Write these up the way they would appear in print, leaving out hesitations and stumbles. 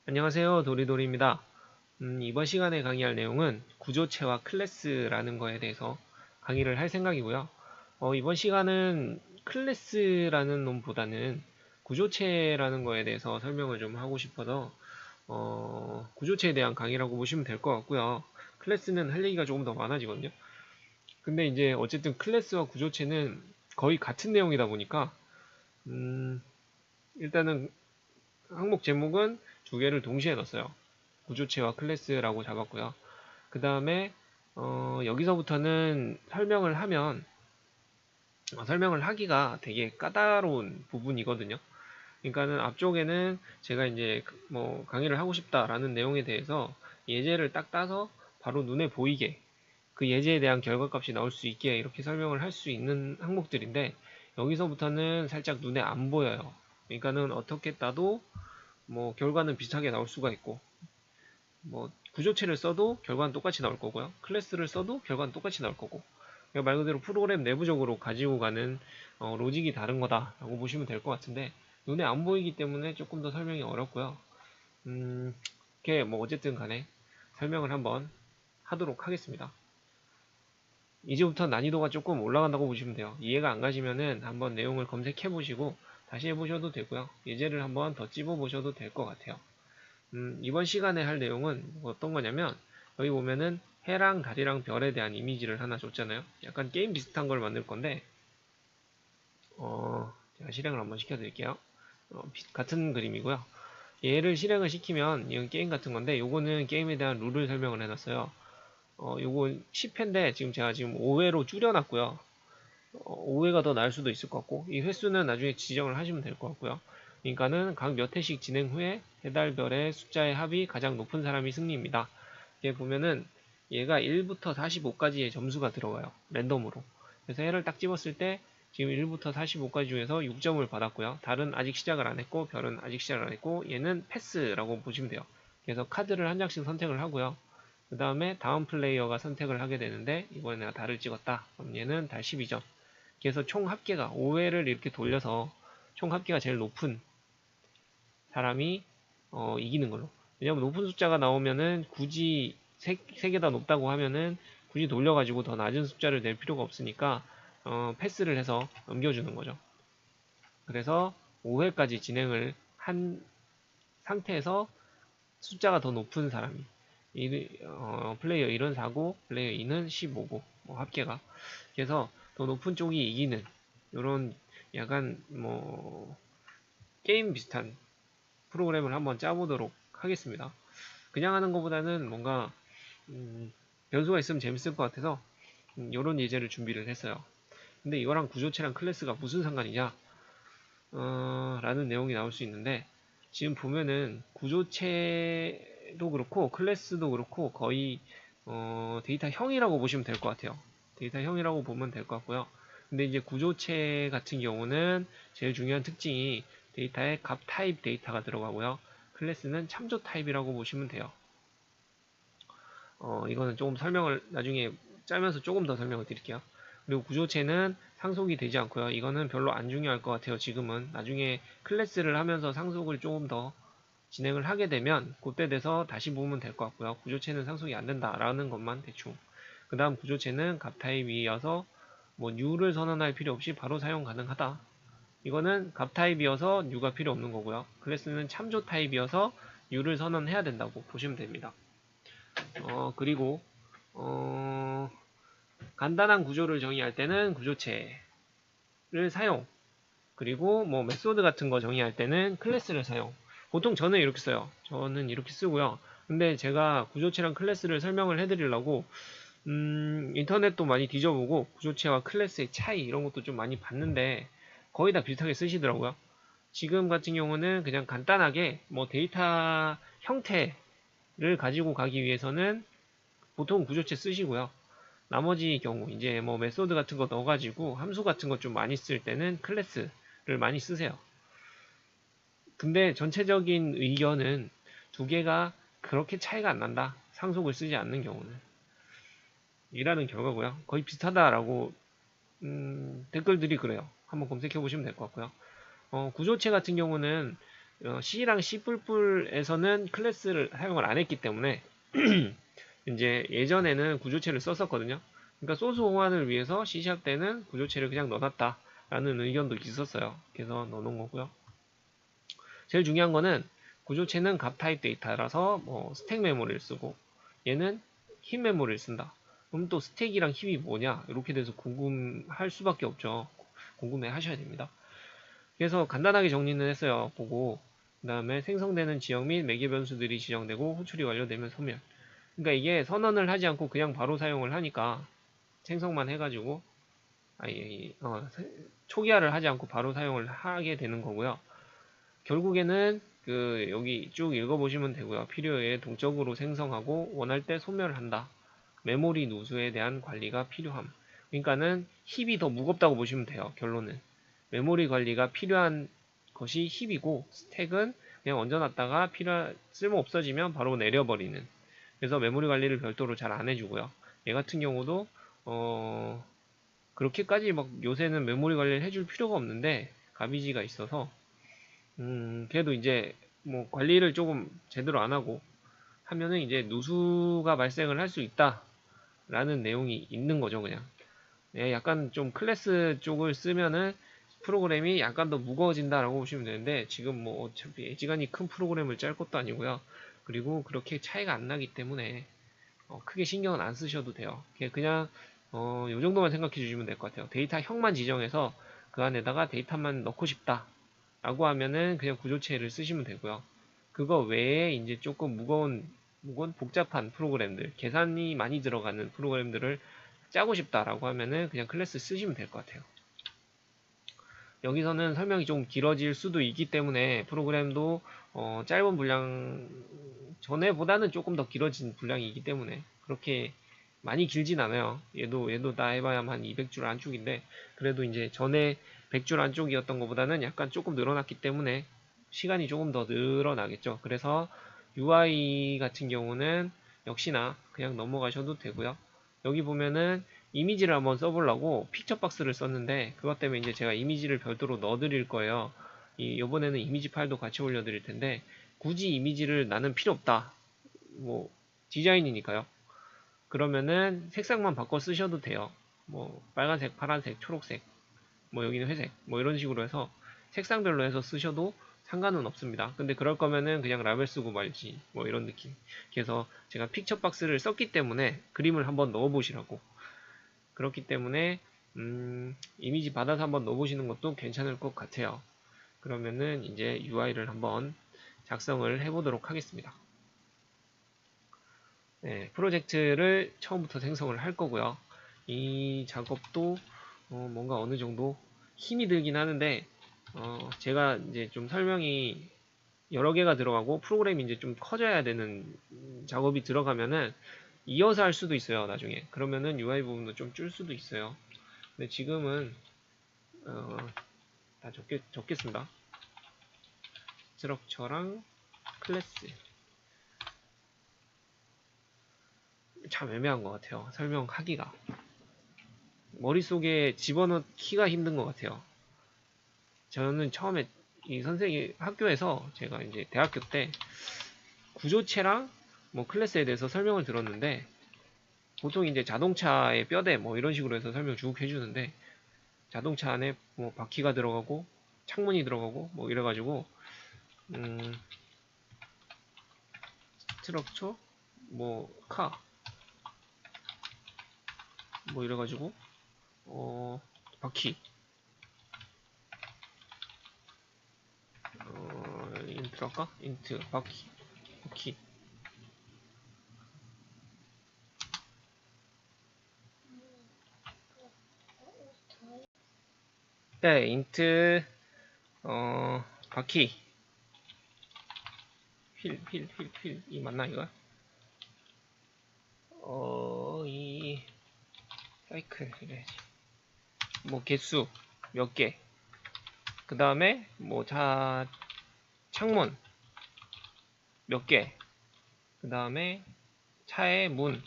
안녕하세요. 도리도리입니다. 이번 시간에 강의할 내용은 구조체와 클래스라는 거에 대해서 강의를 할 생각이고요. 이번 시간은 클래스라는 놈보다는 구조체라는 거에 대해서 설명을 좀 하고 싶어서 구조체에 대한 강의라고 보시면 될 것 같고요. 클래스는 할 얘기가 조금 더 많아지거든요. 근데 이제 어쨌든 클래스와 구조체는 거의 같은 내용이다 보니까 일단은 항목 제목은 두 개를 동시에 넣었어요. 구조체와 클래스라고 잡았고요. 그 다음에 여기서부터는 설명을 하기가 되게 까다로운 부분이거든요. 그러니까는 앞쪽에는 제가 이제 뭐 강의를 하고 싶다라는 내용에 대해서 예제를 딱 따서 바로 눈에 보이게 그 예제에 대한 결과값이 나올 수 있게 이렇게 설명을 할 수 있는 항목들인데, 여기서부터는 살짝 눈에 안 보여요. 그러니까는 어떻게 따도 뭐 결과는 비슷하게 나올 수가 있고, 뭐 구조체를 써도 결과는 똑같이 나올 거고요. 클래스를 써도 결과는 똑같이 나올 거고. 그러니까 말 그대로 프로그램 내부적으로 가지고 가는 로직이 다른 거다라고 보시면 될 것 같은데, 눈에 안 보이기 때문에 조금 더 설명이 어렵고요. 이렇게 뭐 어쨌든 간에 설명을 한번 하도록 하겠습니다. 이제부터 난이도가 조금 올라간다고 보시면 돼요. 이해가 안 가시면은 한번 내용을 검색해 보시고 다시 해보셔도 되고요. 예제를 한번 더 찝어 보셔도 될 것 같아요. 이번 시간에 할 내용은 어떤 거냐면, 여기 보면은 해랑 달이랑 별에 대한 이미지를 하나 줬잖아요. 약간 게임 비슷한 걸 만들 건데, 제가 실행을 한번 시켜드릴게요. 같은 그림이고요. 얘를 실행을 시키면 이건 게임 같은 건데, 요거는 게임에 대한 룰을 설명을 해놨어요. 요거 10회인데 지금 제가 지금 5회로 줄여놨고요. 5회가 더 나을 수도 있을 것 같고, 이 횟수는 나중에 지정을 하시면 될 것 같고요. 그러니까는 각 몇 회씩 진행 후에 해달별의 숫자의 합이 가장 높은 사람이 승리입니다. 이게 보면은 얘가 1부터 45까지의 점수가 들어가요. 랜덤으로. 그래서 해를 딱 집었을 때 지금 1부터 45까지 중에서 6점을 받았고요. 달은 아직 시작을 안 했고 별은 아직 시작을 안 했고 얘는 패스라고 보시면 돼요. 그래서 카드를 한 장씩 선택을 하고요. 그 다음에 다음 플레이어가 선택을 하게 되는데, 이번에 내가 달을 찍었다. 그럼 얘는 달 12점. 그래서 총 합계가 5회를 이렇게 돌려서 총 합계가 제일 높은 사람이 이기는 걸로. 왜냐면 높은 숫자가 나오면은 굳이 세 개 다 높다고 하면은 굳이 돌려가지고 더 낮은 숫자를 낼 필요가 없으니까 패스를 해서 넘겨주는 거죠. 그래서 5회까지 진행을 한 상태에서 숫자가 더 높은 사람이 플레이어 1은 4고 플레이어 2는 15고 합계가, 그래서 더 높은 쪽이 이기는 이런 약간 뭐 게임 비슷한 프로그램을 한번 짜보도록 하겠습니다. 그냥 하는 것보다는 뭔가 변수가 있으면 재밌을 것 같아서 이런 예제를 준비를 했어요. 근데 이거랑 구조체랑 클래스가 무슨 상관이냐 라는 내용이 나올 수 있는데, 지금 보면은 구조체도 그렇고 클래스도 그렇고 거의 데이터형이라고 보시면 될 것 같아요. 데이터형이라고 보면 될 것 같고요. 근데 이제 구조체 같은 경우는 제일 중요한 특징이 데이터에 값 타입 데이터가 들어가고요. 클래스는 참조 타입이라고 보시면 돼요. 이거는 조금 설명을 나중에 짜면서 조금 더 설명을 드릴게요. 그리고 구조체는 상속이 되지 않고요. 이거는 별로 안 중요할 것 같아요. 지금은 나중에 클래스를 하면서 상속을 조금 더 진행을 하게 되면 그때 돼서 다시 보면 될 것 같고요. 구조체는 상속이 안 된다라는 것만 대충. 그 다음 구조체는 값 타입이어서 뭐 new를 선언할 필요 없이 바로 사용 가능하다. 이거는 값 타입이어서 new가 필요 없는 거고요. 클래스는 참조 타입이어서 new를 선언해야 된다고 보시면 됩니다. 그리고 간단한 구조를 정의할 때는 구조체를 사용, 그리고 뭐 메소드 같은 거 정의할 때는 클래스를 사용. 보통 저는 이렇게 써요. 저는 이렇게 쓰고요. 근데 제가 구조체랑 클래스를 설명을 해드리려고 인터넷도 많이 뒤져보고 구조체와 클래스의 차이 이런 것도 좀 많이 봤는데 거의 다 비슷하게 쓰시더라고요. 지금 같은 경우는 그냥 간단하게 뭐 데이터 형태를 가지고 가기 위해서는 보통 구조체 쓰시고요. 나머지 경우 이제 뭐 메소드 같은 거 넣어가지고 함수 같은 거 좀 많이 쓸 때는 클래스를 많이 쓰세요. 근데 전체적인 의견은 두 개가 그렇게 차이가 안 난다. 상속을 쓰지 않는 경우는 이라는 결과고요. 거의 비슷하다라고 댓글들이 그래요. 한번 검색해 보시면 될 것 같고요. 구조체 같은 경우는 C랑 C++에서는 클래스를 사용을 안 했기 때문에 이제 예전에는 구조체를 썼었거든요. 그러니까 소스 호환을 위해서 C# 때는 구조체를 그냥 넣어놨다 라는 의견도 있었어요. 그래서 넣어놓은 거고요. 제일 중요한 거는 구조체는 값 타입 데이터라서 뭐 스택 메모리를 쓰고 얘는 힙 메모리를 쓴다. 그럼 또 스택이랑 힙이 뭐냐 이렇게 돼서 궁금할 수밖에 없죠. 궁금해 하셔야 됩니다. 그래서 간단하게 정리는 했어요. 보고 그 다음에 생성되는 지역 및 매개 변수들이 지정되고 호출이 완료되면 소멸. 그러니까 이게 선언을 하지 않고 그냥 바로 사용을 하니까 생성만 해가지고 초기화를 하지 않고 바로 사용을 하게 되는 거고요. 결국에는 여기 쭉 읽어보시면 되고요. 필요에 동적으로 생성하고 원할 때 소멸한다. 메모리 누수에 대한 관리가 필요함. 그러니까는 힙이 더 무겁다고 보시면 돼요. 결론은 메모리 관리가 필요한 것이 힙이고 스택은 그냥 얹어놨다가 쓸모 없어지면 바로 내려버리는. 그래서 메모리 관리를 별도로 잘 안 해주고요. 얘 같은 경우도 그렇게까지 막 요새는 메모리 관리를 해줄 필요가 없는데 가비지가 있어서 그래도 이제 뭐 관리를 조금 제대로 안 하고 하면은 이제 누수가 발생을 할 수 있다 라는 내용이 있는 거죠. 그냥 약간 좀 클래스 쪽을 쓰면은 프로그램이 약간 더 무거워진다 라고 보시면 되는데 지금 뭐 어차피 애지간히 큰 프로그램을 짤 것도 아니고요. 그리고 그렇게 차이가 안 나기 때문에 크게 신경은 안 쓰셔도 돼요. 그냥 요 정도만 생각해 주시면 될 것 같아요. 데이터형만 지정해서 그 안에다가 데이터만 넣고 싶다 라고 하면은 그냥 구조체를 쓰시면 되고요. 그거 외에 이제 조금 무거운 복잡한 프로그램들, 계산이 많이 들어가는 프로그램들을 짜고 싶다라고 하면은 그냥 클래스 쓰시면 될 것 같아요. 여기서는 설명이 좀 길어질 수도 있기 때문에 프로그램도 짧은 분량 전에보다는 조금 더 길어진 분량이기 때문에 그렇게 많이 길진 않아요. 얘도 다 해봐야만 한 200줄 안쪽인데 그래도 이제 전에 100줄 안쪽이었던 것보다는 약간 조금 늘어났기 때문에 시간이 조금 더 늘어나겠죠. 그래서 UI 같은 경우는 역시나 그냥 넘어가셔도 되고요. 여기 보면은 이미지를 한번 써보려고 픽처 박스를 썼는데 그것 때문에 이제 제가 이미지를 별도로 넣어드릴 거예요. 이번에는 이미지 파일도 같이 올려드릴 텐데 굳이 이미지를 나는 필요 없다. 뭐 디자인이니까요. 그러면은 색상만 바꿔 쓰셔도 돼요. 뭐 빨간색, 파란색, 초록색, 뭐 여기는 회색, 뭐 이런 식으로 해서 색상별로 해서 쓰셔도 상관은 없습니다. 근데 그럴 거면은 그냥 라벨 쓰고 말지 뭐 이런 느낌. 그래서 제가 픽처 박스를 썼기 때문에 그림을 한번 넣어 보시라고. 그렇기 때문에 이미지 받아서 한번 넣어보시는 것도 괜찮을 것 같아요. 그러면은 이제 UI를 한번 작성을 해보도록 하겠습니다. 네, 프로젝트를 처음부터 생성을 할 거고요. 이 작업도 뭔가 어느 정도 힘이 들긴 하는데 제가 이제 좀 설명이 여러 개가 들어가고 프로그램이 이제 좀 커져야 되는 작업이 들어가면은 이어서 할 수도 있어요. 나중에 그러면은 UI 부분도 좀 줄 수도 있어요. 근데 지금은 다 적겠습니다. 스트럭처랑 클래스 참 애매한 것 같아요. 설명하기가 머릿속에 집어넣기가 힘든 것 같아요. 저는 처음에 이 선생님 학교에서 제가 이제 대학교 때 구조체랑 뭐 클래스에 대해서 설명을 들었는데 보통 이제 자동차의 뼈대 뭐 이런 식으로 해서 설명 쭉 해주는데 자동차 안에 뭐 바퀴가 들어가고 창문이 들어가고 뭐 이래가지고 스트럭처 뭐 카 뭐 이래가지고 바퀴 인트 할까? 인트 바퀴 네 인트 바퀴 휠 이 맞나 이거? 이 사이클 이래야지. 뭐 개수 몇 개. 그 다음에 뭐 창문 몇 개. 그 다음에 차의 문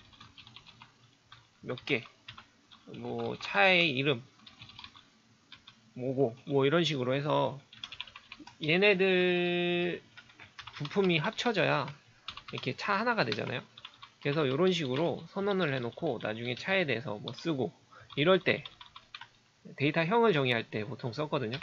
몇 개. 뭐 차의 이름 뭐고 뭐 이런 식으로 해서 얘네들 부품이 합쳐져야 이렇게 차 하나가 되잖아요. 그래서 이런 식으로 선언을 해놓고 나중에 차에 대해서 뭐 쓰고 이럴 때 데이터형을 정의할 때 보통 썼거든요.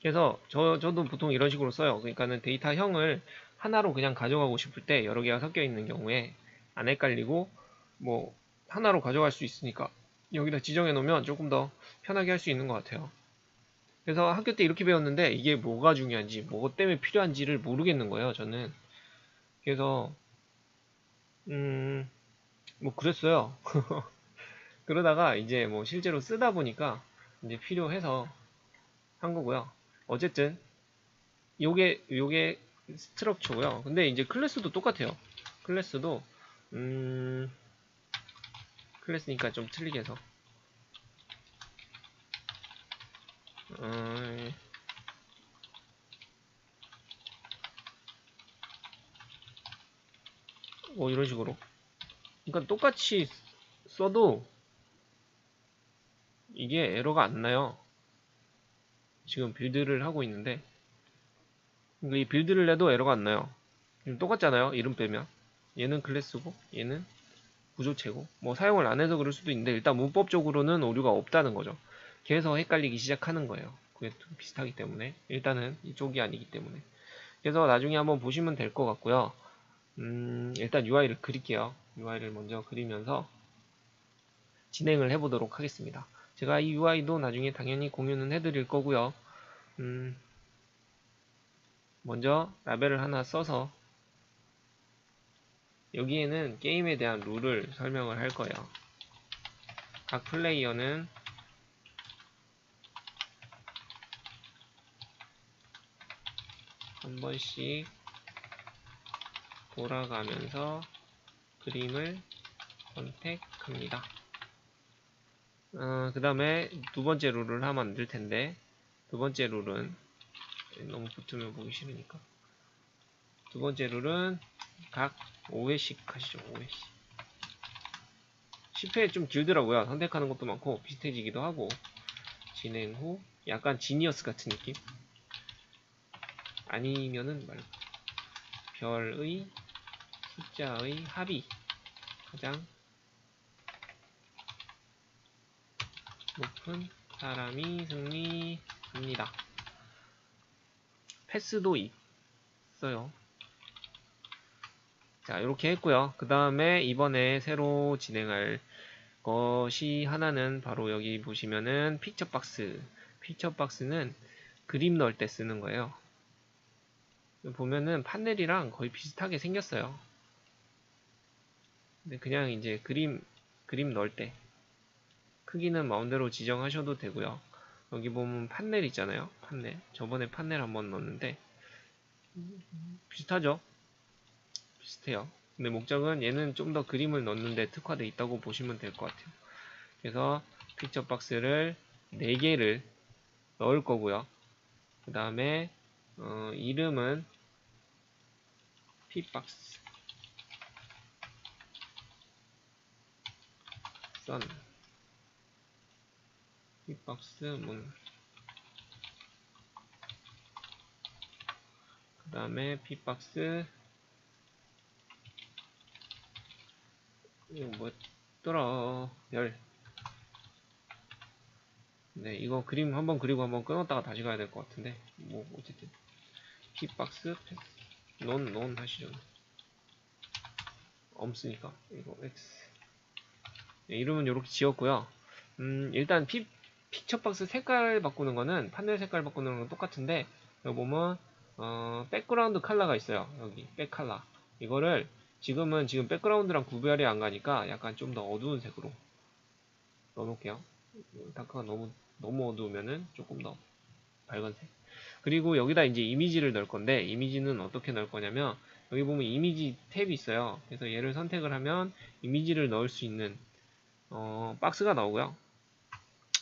그래서 저도 보통 이런 식으로 써요. 그러니까는 데이터형을 하나로 그냥 가져가고 싶을 때 여러 개가 섞여 있는 경우에 안 헷갈리고 뭐 하나로 가져갈 수 있으니까 여기다 지정해 놓으면 조금 더 편하게 할 수 있는 것 같아요. 그래서 학교 때 이렇게 배웠는데 이게 뭐가 중요한지 뭐 때문에 필요한지를 모르겠는 거예요, 저는. 그래서 뭐 그랬어요. 그러다가 이제 뭐 실제로 쓰다 보니까 이제 필요해서 한 거고요. 어쨌든 요게 스트럭처고요. 근데 이제 클래스도 똑같아요. 클래스도 클래스니까 좀 틀리게 해서 뭐 이런 식으로. 그러니까 똑같이 써도 이게 에러가 안 나요. 지금 빌드를 하고 있는데 그러니까 이 빌드를 내도 에러가 안 나요. 지금 똑같잖아요. 이름 빼면 얘는 클래스고 얘는 구조체고 뭐 사용을 안 해서 그럴 수도 있는데 일단 문법적으로는 오류가 없다는 거죠. 그래서 헷갈리기 시작하는 거예요. 그게 좀 비슷하기 때문에 일단은 이쪽이 아니기 때문에. 그래서 나중에 한번 보시면 될 것 같고요. 일단 UI를 그릴게요. UI를 먼저 그리면서 진행을 해보도록 하겠습니다. 제가 이 UI도 나중에 당연히 공유는 해드릴 거고요. 먼저 라벨을 하나 써서 여기에는 게임에 대한 룰을 설명을 할 거예요. 각 플레이어는 한 번씩 돌아가면서 그림을 선택합니다. 그 다음에 두 번째 룰을 하면 안 될 텐데, 두 번째 룰은 너무 붙으면 보기 싫으니까. 두 번째 룰은 각 5회씩 하시죠. 5회씩. 10회 좀 길더라고요. 선택하는 것도 많고 비슷해지기도 하고. 진행 후 약간 지니어스 같은 느낌? 아니면은 말고 별의 숫자의 합이 가장 높은 사람이 승리합니다. 패스도 있어요. 자, 이렇게 했고요. 그 다음에 이번에 새로 진행할 것이 하나는 바로 여기 보시면은 픽처 박스. 픽처 박스는 그림 넣을 때 쓰는 거예요. 보면은 판넬이랑 거의 비슷하게 생겼어요. 근데 그냥 이제 그림 넣을 때 크기는 마음대로 지정하셔도 되고요. 여기 보면 판넬 있잖아요. 판넬. 저번에 판넬 한번 넣었는데 비슷하죠? 비슷해요. 근데 목적은 얘는 좀 더 그림을 넣는데 특화되어 있다고 보시면 될 것 같아요. 그래서 픽처 박스를 4개를 넣을 거고요. 그 다음에 이름은 픽박스 선 픽박스 문 그 다음에 픽박스 이거 뭐였더라 열. 네, 이거 그림 한번 그리고 한번 끊었다가 다시 가야 될 것 같은데 뭐 어쨌든 픽박스 논 하시죠. 없으니까 이거 X. 네, 이름은 이렇게 지었고요. 일단 픽처박스 색깔 바꾸는 거는 판넬 색깔 바꾸는 건 똑같은데 여기 보면 백그라운드 컬러가 있어요. 여기 백컬러 이거를 지금 백그라운드랑 구별이 안 가니까 약간 좀 더 어두운 색으로 넣어놓을게요. 다크가 너무 어두우면은 조금 더 밝은 색. 그리고 여기다 이제 이미지를 넣을 건데 이미지는 어떻게 넣을 거냐면 여기 보면 이미지 탭이 있어요. 그래서 얘를 선택을 하면 이미지를 넣을 수 있는 박스가 나오고요.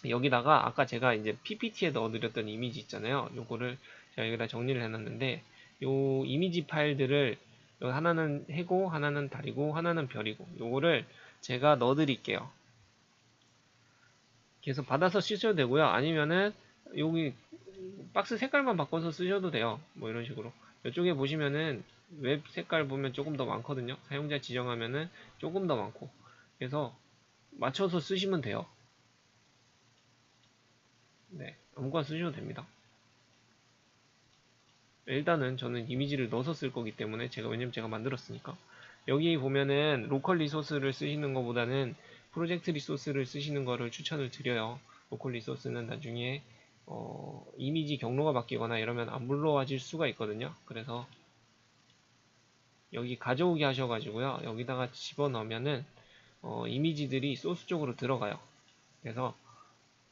여기다가 아까 제가 이제 PPT에 넣어드렸던 이미지 있잖아요. 요거를 제가 여기다 정리를 해놨는데 요 이미지 파일들을 하나는 해고, 하나는 달이고, 하나는 별이고 요거를 제가 넣어드릴게요. 그래서 받아서 쓰셔도 되고요. 아니면은 여기 박스 색깔만 바꿔서 쓰셔도 돼요. 뭐 이런 식으로. 이쪽에 보시면은 웹 색깔 보면 조금 더 많거든요. 사용자 지정하면은 조금 더 많고. 그래서 맞춰서 쓰시면 돼요. 네, 아무거나 쓰셔도 됩니다. 일단은 저는 이미지를 넣어서 쓸 거기 때문에 왜냐면 제가 만들었으니까. 여기 보면은 로컬 리소스를 쓰시는 것보다는 프로젝트 리소스를 쓰시는 거를 추천을 드려요. 로컬 리소스는 나중에 이미지 경로가 바뀌거나 이러면 안 불러와질 수가 있거든요. 그래서 여기 가져오게 하셔가지고요. 여기다가 집어넣으면은 이미지들이 소스 쪽으로 들어가요. 그래서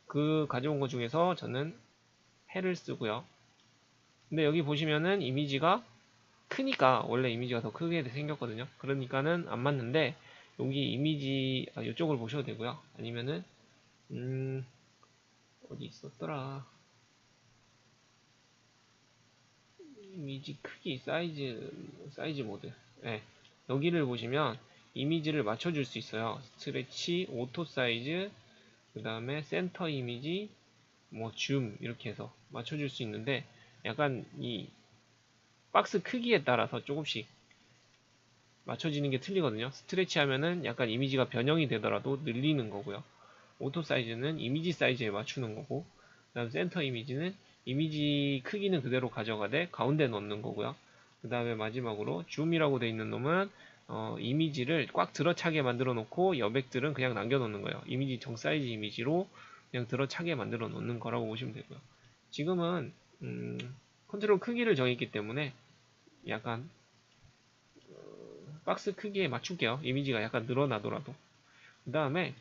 그 가져온 것 중에서 저는 해를 쓰고요. 근데 여기 보시면은 이미지가 크니까 원래 이미지가 더 크게 생겼거든요. 그러니까는 안 맞는데 여기 이미지 이쪽을 보셔도 되고요. 아니면은 어디 있었더라. 이미지 크기 사이즈 모드. 네. 여기를 보시면 이미지를 맞춰줄 수 있어요. 스트레치, 오토 사이즈, 그 다음에 센터 이미지, 뭐 줌 이렇게 해서 맞춰줄 수 있는데 약간 이 박스 크기에 따라서 조금씩 맞춰지는 게 틀리거든요. 스트레치 하면은 약간 이미지가 변형이 되더라도 늘리는 거고요. 오토 사이즈는 이미지 사이즈에 맞추는 거고, 그 다음 센터 이미지는 이미지 크기는 그대로 가져가되 가운데 넣는 거고요. 그 다음에 마지막으로 줌이라고 되어 있는 놈은 이미지를 꽉 들어차게 만들어 놓고 여백들은 그냥 남겨 놓는 거예요. 이미지 정 사이즈 이미지로 그냥 들어차게 만들어 놓는 거라고 보시면 되고요. 지금은 컨트롤 크기를 정했기 때문에 약간 박스 크기에 맞출게요. 이미지가 약간 늘어나더라도. 그 다음에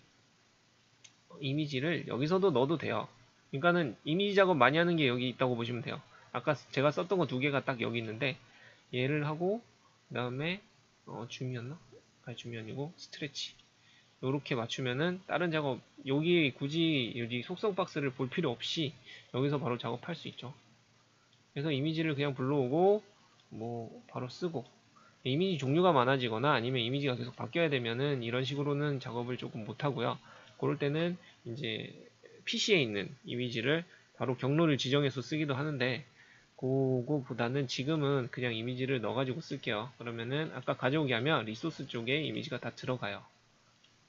이미지를 여기서도 넣어도 돼요. 그러니까는 이미지 작업 많이 하는 게 여기 있다고 보시면 돼요. 아까 제가 썼던 거 두 개가 딱 여기 있는데 얘를 하고 그 다음에 줌이었나? 아니 줌이 아니고 스트레치 요렇게 맞추면은 다른 작업 여기 굳이 여기 속성 박스를 볼 필요 없이 여기서 바로 작업할 수 있죠. 그래서 이미지를 그냥 불러오고 뭐 바로 쓰고 이미지 종류가 많아지거나 아니면 이미지가 계속 바뀌어야 되면은 이런 식으로는 작업을 조금 못하고요. 그럴 때는 이제 PC에 있는 이미지를 바로 경로를 지정해서 쓰기도 하는데 그거보다는 지금은 그냥 이미지를 넣어가지고 쓸게요. 그러면은 아까 가져오게 하면 리소스 쪽에 이미지가 다 들어가요.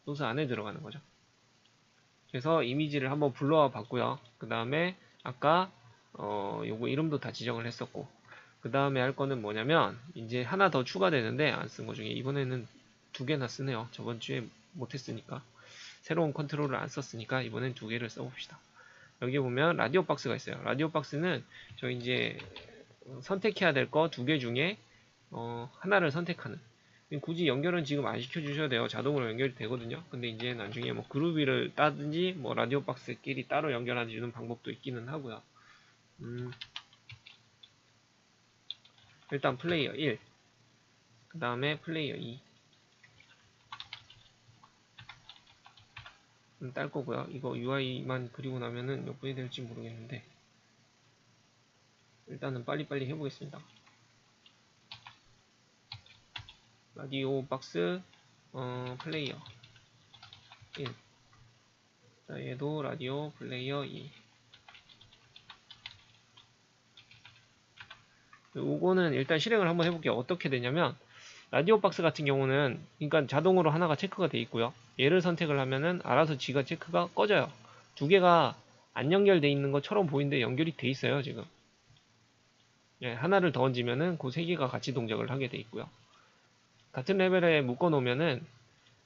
소스 안에 들어가는 거죠. 그래서 이미지를 한번 불러와 봤고요. 그 다음에 아까 요거 이름도 다 지정을 했었고 그 다음에 할 거는 뭐냐면 이제 하나 더 추가되는데 안 쓴 거 중에 이번에는 두 개나 쓰네요. 저번 주에 못했으니까 새로운 컨트롤을 안 썼으니까 이번엔 두 개를 써봅시다. 여기 보면 라디오 박스가 있어요. 라디오 박스는 저 이제 선택해야 될 거 두 개 중에 하나를 선택하는 굳이 연결은 지금 안 시켜주셔야 돼요. 자동으로 연결이 되거든요. 근데 이제 나중에 뭐 그루비를 따든지 뭐 라디오 박스끼리 따로 연결해주는 방법도 있기는 하고요. 일단 플레이어 1, 그 다음에 플레이어 2 딸 거고요. 이거 UI만 그리고 나면은 몇 분이 될지 모르겠는데 일단은 빨리빨리 해보겠습니다. 라디오 박스 플레이어 1, 얘도 라디오 플레이어 2. 요거는 일단 실행을 한번 해볼게요. 어떻게 되냐면 라디오 박스 같은 경우는 그러니까 자동으로 하나가 체크가 돼 있고요. 얘를 선택을 하면은 알아서 지가 체크가 꺼져요. 두 개가 안 연결돼 있는 것처럼 보이는데 연결이 돼 있어요 지금. 예, 하나를 더 얹으면은 그 세 개가 같이 동작을 하게 돼 있고요. 같은 레벨에 묶어 놓으면은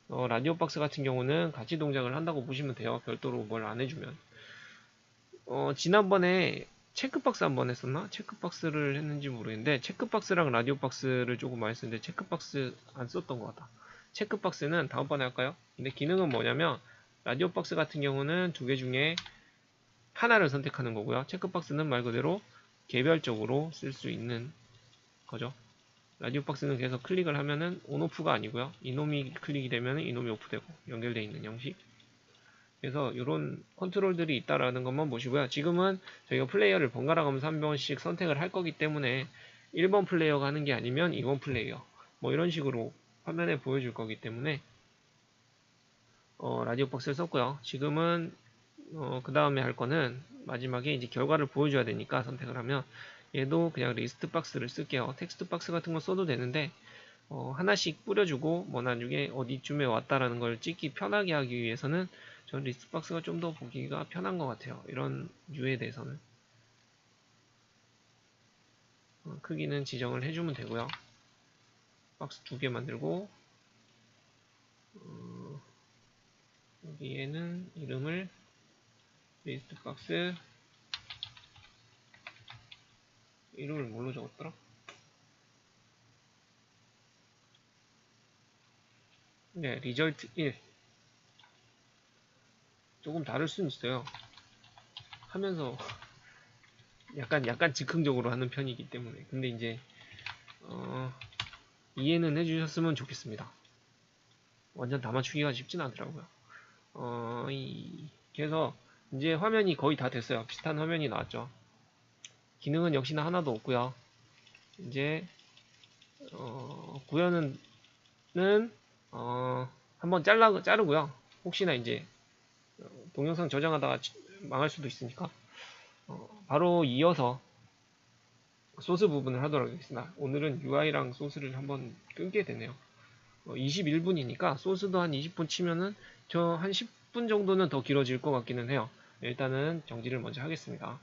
라디오 박스 같은 경우는 같이 동작을 한다고 보시면 돼요. 별도로 뭘 안 해주면. 지난번에 체크박스 한번 했었나? 체크박스를 했는지 모르겠는데 체크박스랑 라디오 박스를 조금 많이 쓰는데 체크박스 안 썼던 것 같다. 체크박스는 다음번에 할까요? 근데 기능은 뭐냐면 라디오 박스 같은 경우는 두 개 중에 하나를 선택하는 거고요. 체크박스는 말 그대로 개별적으로 쓸 수 있는 거죠. 라디오 박스는 계속 클릭을 하면은 온오프가 아니고요. 이놈이 클릭이 되면 이놈이 오프되고 연결되어 있는 형식. 그래서 이런 컨트롤들이 있다라는 것만 보시고요. 지금은 저희가 플레이어를 번갈아 가면서 한 번씩 선택을 할 거기 때문에 1번 플레이어가 하는 게 아니면 2번 플레이어 뭐 이런 식으로 화면에 보여줄 거기 때문에 라디오 박스를 썼고요. 지금은 그 다음에 할 거는 마지막에 이제 결과를 보여줘야 되니까 선택을 하면 얘도 그냥 리스트 박스를 쓸게요. 텍스트 박스 같은 거 써도 되는데 하나씩 뿌려주고 뭐 나중에 어디쯤에 왔다라는 걸 찍기 편하게 하기 위해서는 전 리스트 박스가 좀 더 보기가 편한 것 같아요. 이런 류에 대해서는 크기는 지정을 해주면 되고요. 박스 2개 만들고 여기에는 이름을 리스트 박스 이름을 뭘로 적었더라? 네, 리절트 1 조금 다를 수는 있어요. 하면서 약간 즉흥적으로 하는 편이기 때문에 근데 이제 이해는 해주셨으면 좋겠습니다. 완전 다 맞추기가 쉽진 않더라고요. 그래서 이제 화면이 거의 다 됐어요. 비슷한 화면이 나왔죠. 기능은 역시나 하나도 없고요. 이제 구현은 한번 자르고요. 혹시나 이제 동영상 저장하다가 망할 수도 있으니까 바로 이어서 소스 부분을 하도록 하겠습니다. 오늘은 UI랑 소스를 한번 끊게 되네요. 21분이니까 소스도 한 20분 치면은 저 한 10분 정도는 더 길어질 것 같기는 해요. 일단은 정지를 먼저 하겠습니다.